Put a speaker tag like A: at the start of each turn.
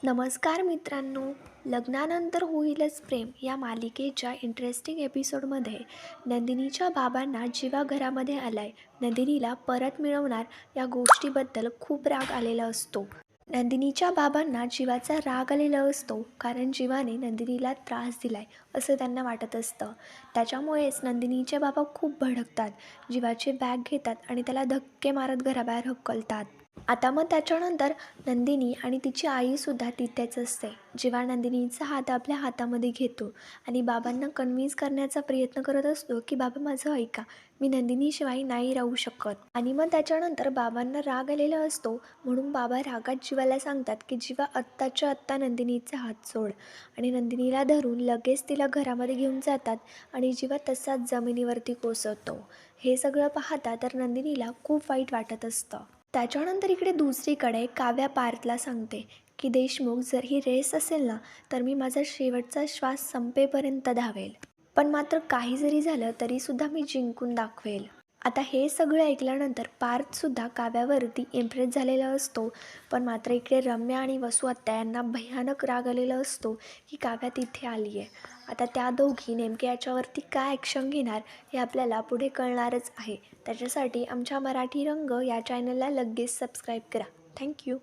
A: नमस्कार मित्रांनो, लग्नानंतर होईलच प्रेम या मालिकेच्या इंटरेस्टिंग एपिसोडमध्ये नंदिनीच्या बाबांना जीवा घरामध्ये आलाय. नंदिनीला परत मिळवणार या गोष्टीबद्दल खूप राग आलेला असतो. नंदिनीच्या बाबांना जीवाचा राग आलेला असतो कारण जीवाने नंदिनीला त्रास दिलाय असं त्यांना वाटत असतं. त्याच्यामुळेच नंदिनीचे बाबा खूप भडकतात, जीवाची बॅग घेतात आणि त्याला धक्के मारत घराबाहेर हकलतात. आता मग त्याच्यानंतर नंदिनी आणि तिची आईसुद्धा तिथेच असते. जेव्हा नंदिनीचा हात आपल्या हातामध्ये घेतो आणि बाबांना कन्व्हिन्स करण्याचा प्रयत्न करत असतो की बाबा माझं ऐका, मी नंदिनीशिवाय नाही राहू शकत. आणि मग त्याच्यानंतर बाबांना राग आलेला असतो म्हणून बाबा रागात जीवाला सांगतात की जीवा आत्ताच्या आत्ता नंदिनीचा हात सोड. आणि नंदिनीला धरून लगेच तिला घरामध्ये घेऊन जातात आणि जीवा तसाच जमिनीवरती कोसळतो. हे सगळं पाहता तर नंदिनीला खूप वाईट वाटत असतं. त्याच्यानंतर इकडे दुसरीकडे काव्या पार्थला सांगते की देशमुख जर ही रेस असेल ना तर मी माझा शेवटचा श्वास संपेपर्यंत धावेल, पण मात्र काही जरी झालं तरीसुद्धा मी जिंकून दाखवेल. आता हे सगळं ऐकल्यानंतर पार्थसुद्धा काव्यावरती इम्प्रेस झालेला असतो, पण मात्र इकडे रम्या आणि वसू आत्या यांना भयानक राग आलेला असतो की काव्या तिथे आली आहे. आता त्या दोघी नेमके याच्यावरती काय ॲक्शन घेणार हे आपल्याला पुढे कळणारच आहे. त्याच्यासाठी आमच्या मराठी रंग या चॅनलला लगेच सबस्क्राईब करा. थँक्यू.